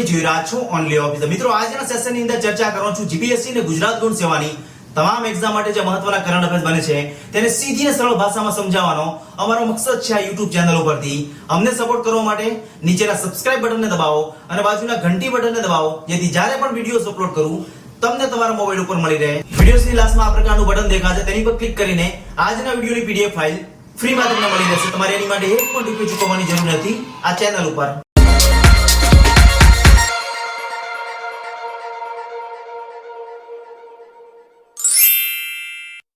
જોઈ રહ્યા છો ઓનલી ઓફિસર। મિત્રો આજના સેશનની અંદર ચર્ચા કરવાનો છું જીપીએસસી અને ગુજરાત ગૌણ સેવાની તમામ એક્ઝામ માટે જે મહત્વના કરંટ અફેર્સ બને છે તેને સીધી અને સરળ ભાષામાં સમજાવવાનો અમારો મકસદ છે આ YouTube ચેનલ ઉપરથી। અમને સપોર્ટ કરવા માટે નીચેના સબસ્ક્રાઇબ બટનને દબાવો અને બાજુના ઘંટી બટનને દબાવો, જેથી જ્યારે પણ વિડિયોઝ અપલોડ કરું તમને તમારા મોબાઈલ ઉપર મળી રહે। વિડિયોની લાસ્ટમાં આ પ્રકારનું બટન દેખાશે, તેની પર ક્લિક કરીને આજના વિડિયોની PDF ફાઇલ ફ્રીમાં તમને મળી રહેશે। તમારે એની માટે એક પણ રૂપિયો ચૂકવવાની જરૂર નથી આ ચેનલ ઉપર।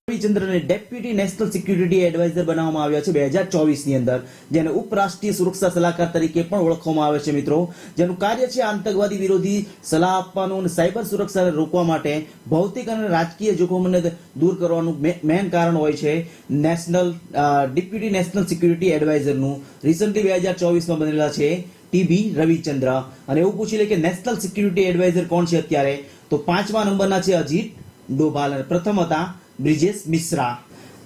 રવિચંદ્રને ડેપ્યુટી નેશનલ સિક્યુરિટી એડવાઇઝર બનાવવામાં આવ્યા છે 2024 ની અંદર, જેને ઉપરાષ્ટ્રીય સુરક્ષા સલાહકાર તરીકે પણ ઓળખવામાં આવે છે મિત્રો। જેનું કાર્ય છે આતંકવાદી વિરોધી સલાહ આપવાનું અને સાયબર સુરક્ષાને રોકવા માટે ભૌતિક અને રાજકીય જોખમોને દૂર કરવાનું મેન કારણ હોય છે ડેપ્યુટી નેશનલ સિક્યુરિટી એડવાઇઝરનું। રિસન્ટલી 2024 માં બનેલા છે ટીબી રવિચંદ્ર। અને એવું પૂછી લે કે નેશનલ સિક્યુરિટી એડવાઇઝર કોણ છે અત્યારે, તો 5મા નંબરના છે અજીત ડોભાલ અને પ્રથમ હતા બ્રિજેશ મિશ્રા।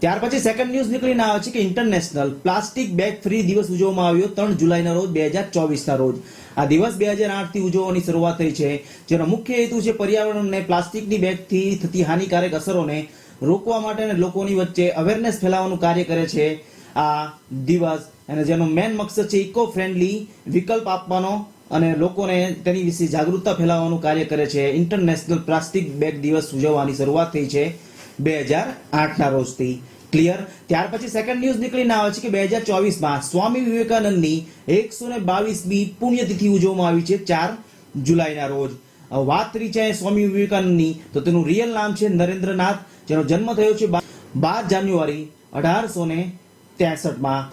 ત્યાર પછી સેકન્ડ ન્યૂઝ નીકળીને આવે છે કે ઇન્ટરનેશનલ પ્લાસ્ટિક બેગ ફ્રી દિવસ ઉજવવામાં આવ્યો 3 જુલાઈના રોજ 2024 ના રોજ। આ દિવસ 2008 થી ઉજવવાની શરૂઆત થઈ છે, જેનો મુખ્ય હેતુ છે પર્યાવરણને પ્લાસ્ટિકની બેગથી થતી હાનિકારક અસરોને રોકવા માટે અને લોકોની વચ્ચે અવેરનેસ ફેલાવવાનું કાર્ય કરે છે આ દિવસ। અને જેનો મેન મકસદ છે ઇકો ફ્રેન્ડલી વિકલ્પ આપવાનો અને લોકોને તેની વિશે જાગૃતતા ફેલાવવાનું કાર્ય કરે છે। ઇન્ટરનેશનલ પ્લાસ્ટિક બેગ દિવસ ઉજવવાની શરૂઆત થઈ છે 2008 ના રોજથી। ક્લિયર। ત્યાર પછી સેકન્ડ ન્યૂઝ નીકળીને આવે છે કે 2024 માં સ્વામી વિવેકાનંદની 122મી પુણ્યતિથિ ઉજવવામાં આવી છે 4 જુલાઈના રોજ। વાત કરી છે સ્વામી વિવેકાનંદની, તો તેનું રિયલ નામ છે નરેન્દ્રનાથ, જેનો જન્મ થયો છે 12 જાન્યુઆરી 1863 માં।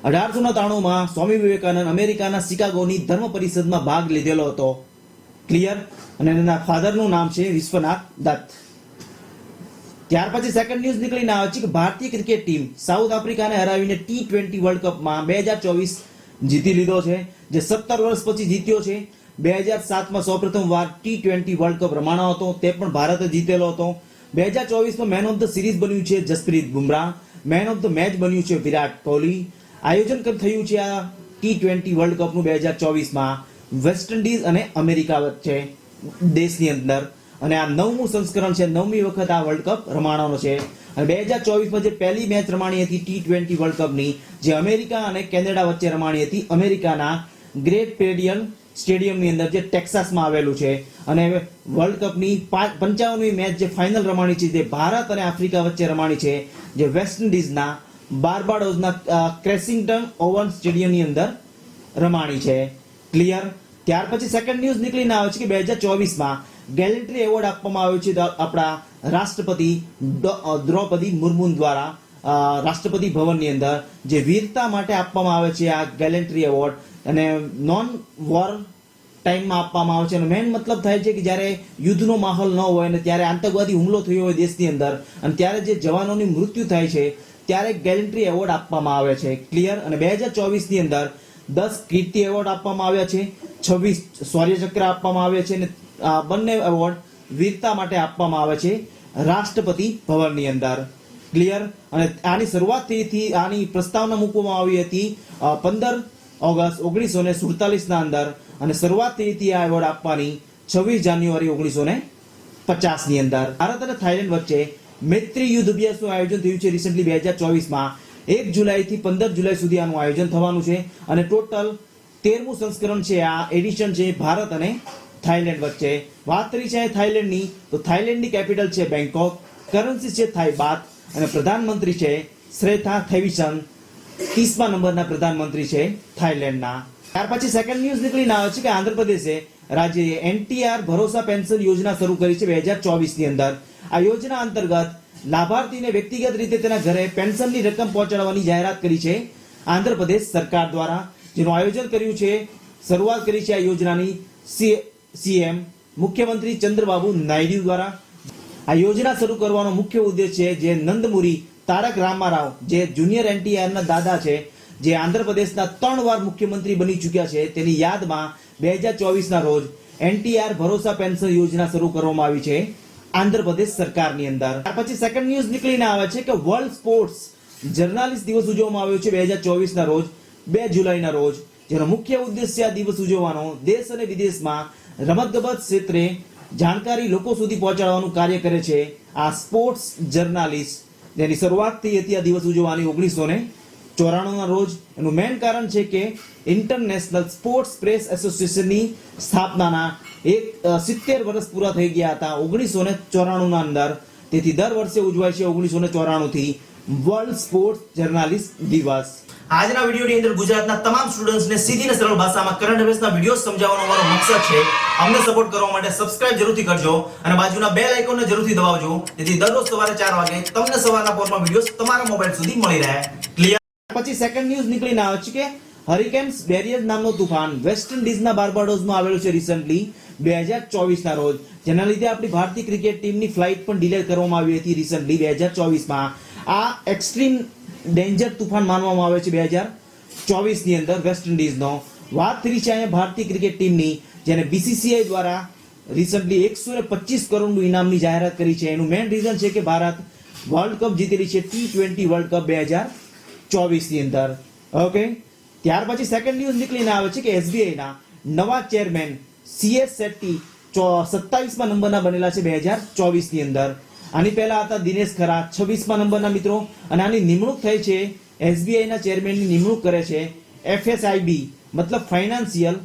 1893 માં સ્વામી વિવેકાનંદ અમેરિકાના શિકાગોની ધર્મ પરિષદમાં ભાગ લીધેલો હતો। ક્લિયર। અને એના ફાધરનું નામ છે વિશ્વનાથ દત્ત। ત્યાર પછી સેકન્ડ ન્યૂઝ નીકળીને આવે છે કે ભારતીય ક્રિકેટ ટીમ સાઉથ આફ્રિકાને હરાવીને T20 વર્લ્ડ કપમાં 2024 જીતી લીધો છે, જે 17 વર્ષ પછી જીત્યો છે। 2007માં સૌપ્રથમ વાર T20 વર્લ્ડ કપ રમાણો હતો, તે પણ ભારતે જીતેલો હતો। 2024માં મેન ઓફ ધ સિરીઝ બન્યું છે Jasprit Bumrah, man of the match બન્યું છે વિરાટ કોહલી। આયોજન થયું છે આ T20 વર્લ્ડ કપનું 2024માં વેસ્ટ ઇન્ડિઝ અને અમેરિકા વચ્ચે દેશની અંદર, અને આ 9મું સંસ્કરણ છે, 9મી વખત આ વર્લ્ડ કપ રમાવાનો છે। અને 2024માં જે પહેલી મેચ રમાણી હતી T20 વર્લ્ડ કપની, જે અમેરિકા અને કેનેડા વચ્ચે રમાણી હતી અમેરિકાના ગ્રેટ પેરિયન સ્ટેડિયમની અંદર, જે ટેક્સાસમાં આવેલું છે। અને વર્લ્ડ કપની 55મી મેચ જે ફાઇનલ રમાણી છે, જે ભારત અને આફ્રિકા વચ્ચે રમાણી છે, જે વેસ્ટ ઇન્ડિઝના બાર્બાડોસના ક્રેસિંગ્ટન ઓવન સ્ટેડિયમની અંદર રમાણી છે। ક્લિયર। ત્યાર પછી સેકન્ડ ન્યૂઝ નીકળીને આવે છે કે 2024માં ગેલેન્ટ્રી એવોર્ડ આપવામાં આવ્યો છે આપણા રાષ્ટ્રપતિ દ્રૌપદી મુર્મુ દ્વારા રાષ્ટ્રપતિ ભવનની અંદર, જે વીરતા માટે આપવામાં આવે છે આ ગેલેન્ટ્રી એવોર્ડ, અને નોન વોર ટાઈમમાં આપવામાં આવે છે। અને મેન મતલબ થાય છે કે જ્યારે યુદ્ધનો માહોલ ન હોય અને ત્યારે આતંકવાદી હુમલો થયો હોય દેશની અંદર, અને ત્યારે જે જવાનોની મૃત્યુ થાય છે ત્યારે ગેલેન્ટ્રી એવોર્ડ આપવામાં આવે છે। ક્લિયર। અને 2024 ની અંદર 10 કીર્તિ એવોર્ડ આપવામાં આવ્યા છે, 26 શૌર્ય ચક્ર આપવામાં આવ્યા છે, અને બંને એવોર્ડ વીરતા માટે આપવામાં આવે છે રાષ્ટ્રપતિ ભવનની અંદર। ક્લિયર। અને આની શરૂઆત થી આની પ્રસ્તાવના મૂકવામાં આવી હતી 15 ઓગસ્ટ 1947 ના અંદર, અને શરૂઆત થઈ હતી આ એવોર્ડ આપવાની 26 જાન્યુઆરી 1950 ની અંદર। ભારત અને થાઈલેન્ડ વચ્ચે મૈત્રી યુદ્ધ અભ્યાસનું આયોજન થયું છે રિસન્ટલી 2024માં 1 જુલાઈથી 15 જુલાઈ સુધી આનું આયોજન થવાનું છે। અને ટોટલ 13મું સંસ્કરણ છે, આ એડિશન છે ભારત અને થાઈલેન્ડ વચ્ચે। વાત કરી છે થાઈલેન્ડની, તો થાઈલેન્ડની કેપિટલ છે બેંકોક, કરન્સી છે થાઈ બાત, અને પ્રધાનમંત્રી છે શ્રેથા થેવિસન, 30મા નંબરના પ્રધાનમંત્રી છે થાઈલેન્ડના। ત્યાર પછી સેકન્ડ ન્યૂઝ નીકળીને આવે છે કે આંધ્રપ્રદેશે રાજ્યએ NTR ભરોસા પેન્શન યોજના શરૂ કરી છે 2024 ની અંદર। આ યોજના અંતર્ગત લાભાર્થીને વ્યક્તિગત રીતે તેના ઘરે પેન્શનની રકમ પહોંચાડવાની જાહેરાત કરી છે આંધ્રપ્રદેશ સરકાર દ્વારા, જેનું આયોજન કર્યું છે, શરૂઆત કરી છે આ યોજનાની સીએમ મુખ્યમંત્રી ચંદ્રબાબુ નાયડુ દ્વારા। આ યોજના શરૂ કરવાનો મુખ્ય ઉદ્દેશ છે જે નંદમુરી તારક રામારાવ, જે જુનિયર NTR ના દાદા છે, જે આંધ્રપ્રદેશના 3 વાર મુખ્યમંત્રી બની ચૂક્યા છે, તેની યાદમાં 2024 ના રોજ NTR ભરોસા પેન્શન યોજના શરૂ કરવામાં આવી છે આંધ્રપ્રદેશ સરકારની અંદર। ત્યાર પછી સેકન્ડ ન્યૂઝ નીકળીને આવે છે કે વર્લ્ડ સ્પોર્ટ્સ જર્નાલિસ્ટ દિવસ ઉજવવામાં આવ્યો છે 2024 ના રોજ 2 જુલાઈના રોજ, જેનો મુખ્ય ઉદ્દેશ્ય આ દિવસ ઉજવવાનો દેશ અને વિદેશમાં રમતગમત ક્ષેત્રે જાણકારી લોકો સુધી પહોંચાડવાનું કાર્ય કરે છે. આ સ્પોર્ટ્સ જર્નાલિસ્ટ જેની શરૂઆત થઈ હતી આ દિવસ ઉજવવાની 1994 ના રોજ. એનું મેઇન કારણ છે કે ઇન્ટરનેશનલ સ્પોર્ટ્સ પ્રેસ એસોસિએશનની સ્થાપનાના 70 વર્ષ પૂરા થઈ ગયા હતા 1994 ના અંદર. તેથી દર વર્ષે ઉજવાય છે 1994 થી વર્લ્ડ સ્પોર્ટ્સ જર્નાલિસ્ટ દિવસ. આજના વિડીયોની અંદર ગુજરાતના તમામ સ્ટુડન્ટ્સને સીધી અને સરળ ભાષામાં કરંટ અફેર્સના વિડીયો સમજાવવાનો અમારો મકસદ છે. અમને સપોર્ટ કરવા માટે સબસ્ક્રાઇબ જરૂરથી કરજો અને બાજુના બેલ આઇકોનને જરૂરથી દબાવજો જેથી દરરોજ સવારે 4 વાગે તમને સવારના પોરમાં વિડીયોઝ તમારા મોબાઈલ સુધી મળી રહે. ક્લિયર? પછી સેકન્ડ ન્યૂઝ નીકળીને આવે છે કે હરિકેન્સ બેરિયર નામનું તૂફાન વેસ્ટ ઇન્ડિઝના બાર્બાડોસમાં આવેલું છે રિસન્ટલી 2024 ના રોજ, જેના લીધે આપણી ભારતીય ક્રિકેટ ટીમની ફ્લાઇટ પણ ડિલે કરવામાં આવી હતી રિસન્ટલી 2024 માં. આ એક્સ્ટ્રીમ ડેન્જર તૂફાન માનવામાં આવે છે 2024 ની અંદર વેસ્ટ ઇન્ડિઝનો. વાત કરી છે અહીંયા ભારતીય ક્રિકેટ ટીમની, જેને બીસીસીઆઈ દ્વારા રિસન્ટલી 125 કરોડનું ઇનામની જાહેરાત કરી છે. એનું મેઇન રીઝન છે કે ભારત વર્લ્ડ કપ જીતેલી છે T20 વર્લ્ડ કપ 2024 ની અંદર. ઓકે, ત્યાર પછી સેકન્ડ ન્યૂઝ નીકળીને આવે છે કે SBI ના નવા ચેરમેન CS શેટ્ટી 27મા નંબરના બનેલા છે 2024 ની અંદર. આની પહેલા હતા દિનેશ ખરા 26મા નંબરના મિત્રો, અને આની નિમણૂક થઈ છે SBI ના ચેરમેનની નિમણૂક કરે છે FSIB મતલબ ફાઇનાન્શિયલ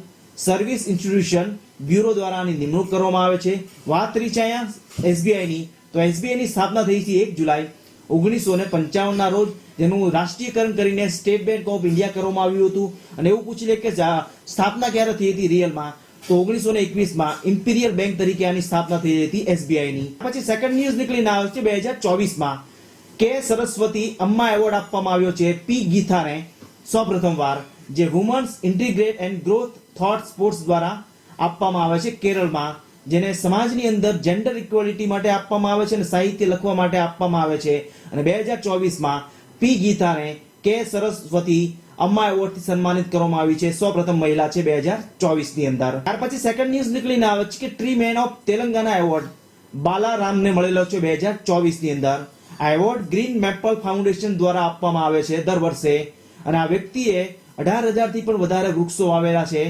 સર્વિસ ઇન્સ્ટિટ્યુશન બ્યુરો દ્વારા આની નિમણૂક કરવામાં આવે છે. વાત કરી છે અહીંયા SBI ની, તો SBI ની સ્થાપના થઈ હતી 1 જુલાઈ 1955 ના રોજ, જેનું રાષ્ટ્રીયકરણ કરીને સ્ટેટ બેંક ઓફ ઇન્ડિયા કરવામાં આવ્યું હતું. અને એવું પૂછી લે કે સ્થાપના ક્યારે થઈ હતી રિયલમાં, તો 1921 માં ઇમ્પિરિયલ બેંક તરીકે આની સ્થાપના થઈ હતી SBI ની. પછી સેકન્ડ ન્યૂઝ નીકળીને આવે છે 2024 માં કે સરસ્વતી અમ્મા એવોર્ડ આપવામાં આવ્યો છે પી ગીતાને સૌપ્રથમવાર, જે women's integrate and growth thought sports દ્વારા આપવામાં આવે છે કેરળમાં, જેને સમાજની અંદર જેન્ડર ઇક્વાલિટી માટે આપવામાં આવે છે અને સાહિત્ય લખવા માટે આપવામાં આવે છે. અને 2024 માં પી ગીતાને કે સરસ્વતી અમ્મા એવોર્ડથી સન્માનિત કરવામાં આવી છે. સૌપ્રથમ મહિલા છે 2024 ની અંદર. ત્યાર પછી સેકન્ડ ન્યૂઝ નીકળીને આવે છે કે tree man of Telangana award બાલારામને મળેલો છે 2024 ની અંદર. આ એવોર્ડ ગ્રીન મેપલ ફાઉન્ડેશન દ્વારા આપવામાં આવે છે દર વર્ષે, અને આ વ્યક્તિએ 18,000 થી પણ વધારે વૃક્ષો વાવેલા છે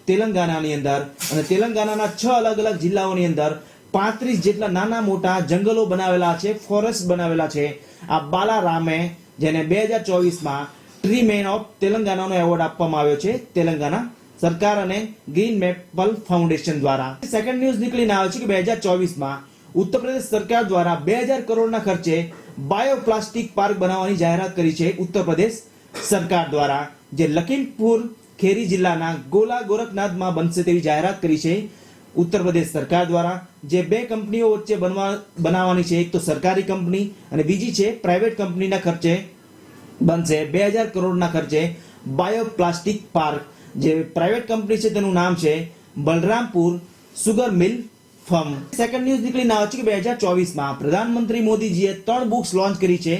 તેલંગાનાની અંદર. અને તેલંગાનાના 6 અલગ અલગ જિલ્લાઓની અંદર 35 જેટલા નાના મોટા જંગલો બનાવેલા છે, ફોરેસ્ટ બનાવેલા છે આ બાલારામે, જેને 2024 માં ટ્રી મેન ઓફ તેલંગાનાનો એવોર્ડ આપવામાં આવ્યો છે તેલંગાના સરકાર અને ગ્રીન મેપલ ફાઉન્ડેશન દ્વારા. સેકન્ડ ન્યૂઝ નીકળીને આવે છે કે 2024 માં ઉત્તર પ્રદેશ સરકાર દ્વારા 2000 કરોડના ખર્ચે બાયોપ્લાસ્ટિક પાર્ક બનાવવાની જાહેરાત કરી છે ઉત્તર પ્રદેશ સરકાર દ્વારા, જે લખીમપુર ખેરી જિલ્લાના ગોલા ગોરખનાથમાં બનશે તેવી જાહેરાત કરી છે ઉત્તર પ્રદેશ સરકાર દ્વારા. જે બે કંપનીઓ વચ્ચે બનાવવાની છે, એક તો સરકારી કંપની અને બીજી છે પ્રાઇવેટ કંપનીના ખર્ચે બનશે 2000 કરોડના ખર્ચે બાયોપ્લાસ્ટિક પાર્ક. જે પ્રાઇવેટ કંપની છે તેનું નામ છે બલરામપુર સુગર મિલ ફર્મ. સેકન્ડ ન્યૂઝ નીકળીને આવે છે કે 2024 માં પ્રધાનમંત્રી મોદીજીએ 3 બુક્સ લોન્ચ કરી છે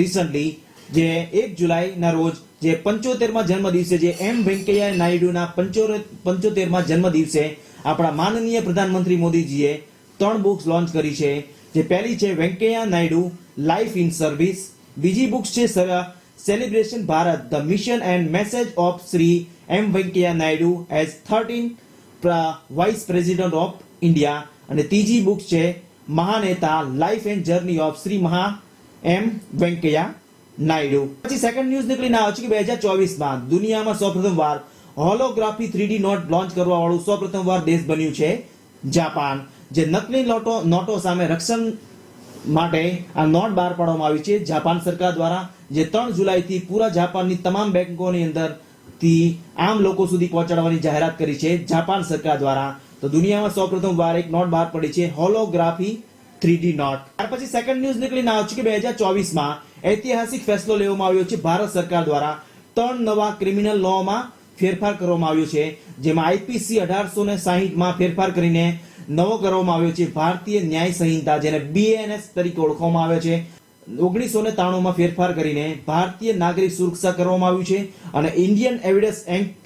રિસન્ટલી, જે 1 જુલાઈ ના રોજ, જે 75મા જન્મ દિવસે, જે એમ વેંકૈયા નાયડુના 75મા જન્મ દિવસે આપણા માનનીય પ્રધાનમંત્રી મોદીજીએ 3 બુક્સ લોન્ચ કરી છે. જે પહેલી છે Venkaiah Naidu life in service, બીજી બુક્સ છે celebration Bharat the mission and message of Shri M Venkaiah Naidu as 13th vice president of India, અને ત્રીજી બુક છે Mahaneta life and journey of Shri M Venkaiah Naidu. પછી સેકન્ડ ન્યૂઝ નીકળીને આવે છે કે 2024 માં દુનિયામાં સૌપ્રથમવાર હોલોગ્રાફી 3D નોટ લોન્ચ કરવા વાળું સૌપ્રથમવાર દેશ બન્યું છે જાપાન, જે નકલી નોટો સામે રક્ષણ માટે આ નોટ બહાર પાડવામાં આવી છે જાપાન સરકાર દ્વારા, જે 3 જુલાઈથી પૂરા જાપાનની તમામ બેંકોની અંદરથી આમ લોકો સુધી પહોંચાડવાની જાહેરાત કરી છે જાપાન સરકાર દ્વારા. તો દુનિયામાં સૌપ્રથમવાર એક નોટ બહાર પડી છે હોલોગ્રાફી 3D નોટ. ત્યાર પછી સેકન્ડ ન્યૂઝ નીકળીને આવે છે કે 2024 માં ઐતિહાસિક ફેસલો લેવામાં આવ્યો છે ભારત સરકાર દ્વારા. 3 નવા ક્રિમિનલ લોમાં ફેરફાર કરવામાં આવ્યો છે, જેમાં IPC 1860 માં ફેરફાર કરીને નવો કરવામાં આવ્યો છે ભારતીય ન્યાય સંહિતા, જેને BNS તરીકે ઓળખવામાં આવે છે. 1993 માં ફેરફાર કરીને ભારતીય નાગરિક સુરક્ષા કરવામાં આવ્યું છે, અને ઇન્ડિયન એવિડન્સ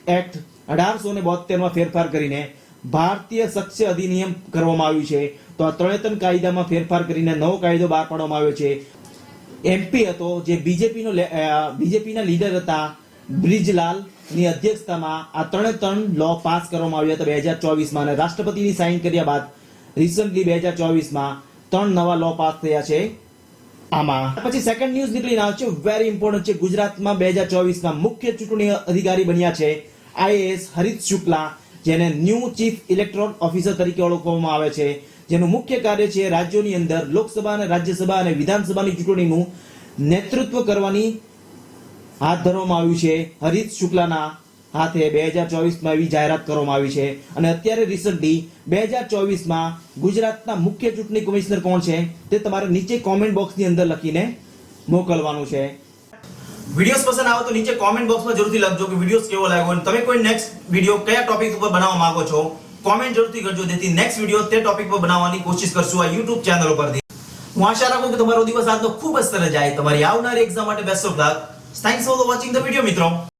એક્ટ 1872 માં ફેરફાર કરીને ભારતીય સાક્ષ્ય અધિનિયમ કરવામાં આવ્યું છે. તો આ 3 કાયદામાં ફેરફાર કરીને નવો કાયદો બહાર પાડવામાં આવ્યો છે. MP હતો, જે બીજેપીના લીડર હતા બ્રિજરાજ ની અધ્યક્ષતામાં આ ત્રણ લો પાસ કરવામાં આવ્યા હતા 2024 માં, અને રાષ્ટ્રપતિની સાઇન કર્યા બાદ રિસન્ટલી 2024 માં 3 નવા લો પાસ થયા છે આમાં. પછી સેકન્ડ ન્યૂઝ નીકળીને આવે છે, વેરી ઇમ્પોર્ટન્ટ છે. ગુજરાતમાં 2024 માં મુખ્ય ચૂંટણી અધિકારી બન્યા છે આઈએએસ હરીશ શુક્લા, જેને ન્યૂ ચીફ ઇલેક્ટોરલ ઓફિસર તરીકે ઓળખવામાં આવે છે, જેનું મુખ્ય કાર્ય છે રાજ્યોની અંદર લોકસભા અને રાજ્યસભા અને વિધાનસભાની ચૂંટણીનું નેતૃત્વ કરવાની હાથ ધરવામાં આવ્યું છે. હરીશ શુક્લાના હાથે 2024 માં એવી જાહેરાત કરવામાં આવી છે. અને અત્યારે રિસન્ટલી 2024 માં ગુજરાતના મુખ્ય ચૂંટણી કમિશનર કોણ છે તે તમારે નીચે કોમેન્ટ બોક્સની અંદર લખીને મોકલવાનું છે. વિડિયોઝ પસંદ આવે તો નીચે કોમેન્ટ બોક્સમાં જરૂરથી લખજો કે વિડિયોઝ કેવો લાગ્યો, અને તમે કોઈ નેક્સ્ટ વિડિયો કયા ટોપિક ઉપર બનાવવા માંગો છો કોમેન્ટ જરૂરથી કરજો, જેથી નેક્સ્ટ વિડિયો તે ટોપિક પર બનાવવાની કોશિશ કરશું આ YouTube ચેનલ ઉપરથી. હું આશા રાખું કે તમારો દિવસ આજનો ખૂબ જ સરસ જાય. તમારી આવનારી એક્ઝામ માટે best of luck. Thanks for watching the video મિત્રો.